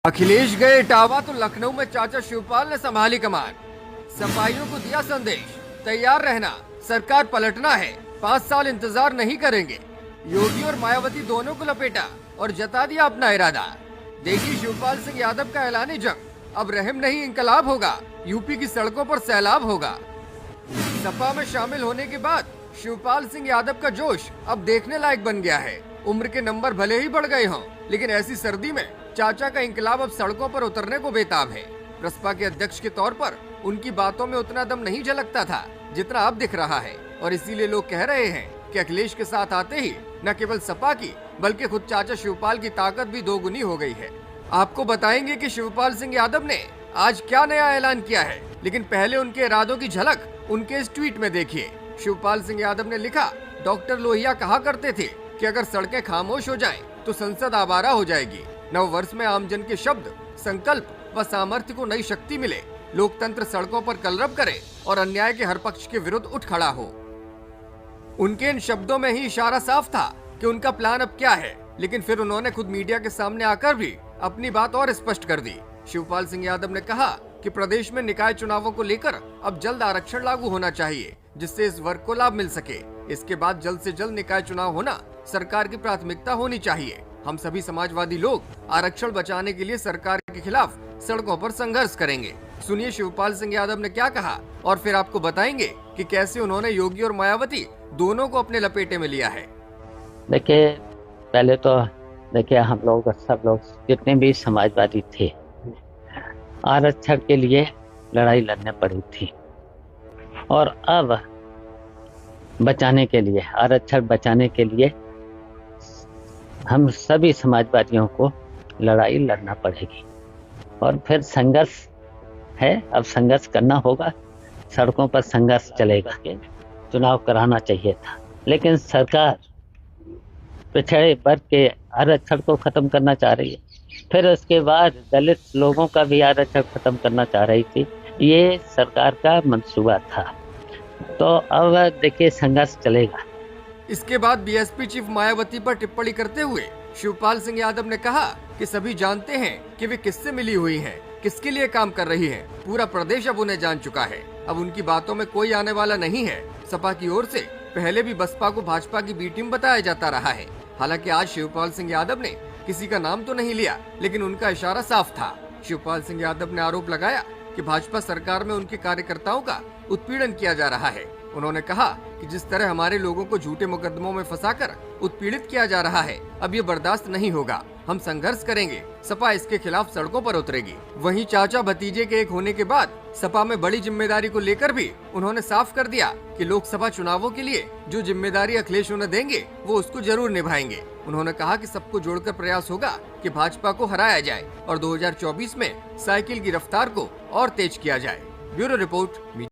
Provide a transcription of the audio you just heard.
अखिलेश गए इटावा तो लखनऊ में चाचा शिवपाल ने संभाली कमान। सफाइयों को दिया संदेश, तैयार रहना, सरकार पलटना है, 5 साल इंतजार नहीं करेंगे। योगी और मायावती दोनों को लपेटा और जता दिया अपना इरादा। देखिए शिवपाल सिंह यादव का ऐलानी जंग, अब रहम नहीं इंकलाब होगा, यूपी की सड़कों पर सैलाब होगा। सपा में शामिल होने के बाद शिवपाल सिंह यादव का जोश अब देखने लायक बन गया है। उम्र के नंबर भले ही बढ़ गए हों, लेकिन ऐसी सर्दी में चाचा का इंकलाब अब सड़कों पर उतरने को बेताब है। प्रसपा के अध्यक्ष के तौर पर उनकी बातों में उतना दम नहीं झलकता था जितना अब दिख रहा है, और इसीलिए लोग कह रहे हैं कि अखिलेश के साथ आते ही न केवल सपा की बल्कि खुद चाचा शिवपाल की ताकत भी दोगुनी हो गई है। आपको बताएंगे कि शिवपाल सिंह यादव ने आज क्या नया ऐलान किया है, लेकिन पहले उनके इरादों की झलक उनके इस ट्वीट में देखिए। शिवपाल सिंह यादव ने लिखा, डॉक्टर लोहिया कहा करते थे कि अगर सड़कें खामोश हो जाएं, तो संसद आवारा हो जाएगी। नव वर्ष में आमजन के शब्द, संकल्प व सामर्थ्य को नई शक्ति मिले, लोकतंत्र सड़कों पर कलरव करे और अन्याय के हर पक्ष के विरुद्ध उठ खड़ा हो। उनके इन शब्दों में ही इशारा साफ था कि उनका प्लान अब क्या है, लेकिन फिर उन्होंने खुद मीडिया के सामने आकर भी अपनी बात और स्पष्ट कर दी। शिवपाल सिंह यादव ने कहा कि प्रदेश में निकाय चुनावों को लेकर अब जल्द आरक्षण लागू होना चाहिए, जिससे इस वर्ग को लाभ मिल सके। इसके बाद जल्द से जल्द निकाय चुनाव होना सरकार की प्राथमिकता होनी चाहिए। हम सभी समाजवादी लोग आरक्षण बचाने के लिए सरकार के खिलाफ सड़कों पर संघर्ष करेंगे। सुनिए शिवपाल सिंह यादव ने क्या कहा, और फिर आपको बताएंगे कि कैसे उन्होंने योगी और मायावती दोनों को अपने लपेटे में लिया है। देखिए, पहले तो देखिए हम लोग सब लोग जितने भी समाजवादी थे, आरक्षण के लिए लड़ाई लड़ने पड़ी थी, और अब बचाने के लिए, आरक्षण बचाने के लिए हम सभी समाजवादियों को लड़ाई लड़ना पड़ेगी। और फिर संघर्ष है, अब संघर्ष करना होगा, सड़कों पर संघर्ष चलेगा। चुनाव कराना चाहिए था, लेकिन सरकार पिछड़े वर्ग के आरक्षण को खत्म करना चाह रही है, फिर उसके बाद दलित लोगों का भी आरक्षण खत्म करना चाह रही थी। ये सरकार का मंसूबा था, तो अब देखिए संघर्ष चलेगा। इसके बाद बीएसपी चीफ मायावती पर टिप्पणी करते हुए शिवपाल सिंह यादव ने कहा कि सभी जानते हैं कि वे किससे मिली हुई हैं, किसके लिए काम कर रही हैं। पूरा प्रदेश अब उन्हें जान चुका है, अब उनकी बातों में कोई आने वाला नहीं है। सपा की ओर से पहले भी बसपा को भाजपा की बी टीम बताया जाता रहा है। हालांकि आज शिवपाल सिंह यादव ने किसी का नाम तो नहीं लिया, लेकिन उनका इशारा साफ था। शिवपाल सिंह यादव ने आरोप लगाया कि भाजपा सरकार में उनके कार्यकर्ताओं का उत्पीड़न किया जा रहा है। उन्होंने कहा कि जिस तरह हमारे लोगों को झूठे मुकदमों में फंसाकर उत्पीड़ित किया जा रहा है, अब ये बर्दाश्त नहीं होगा। हम संघर्ष करेंगे, सपा इसके खिलाफ सड़कों पर उतरेगी। वहीं चाचा भतीजे के एक होने के बाद सपा में बड़ी जिम्मेदारी को लेकर भी उन्होंने साफ कर दिया कि लोकसभा चुनावों के लिए जो जिम्मेदारी अखिलेश उन्हें देंगे, वो उसको जरूर निभाएंगे। उन्होंने कहा कि सबको जोड़कर प्रयास होगा कि भाजपा को हराया जाए और 2024 में साइकिल की रफ्तार को और तेज किया जाए। Bureau report.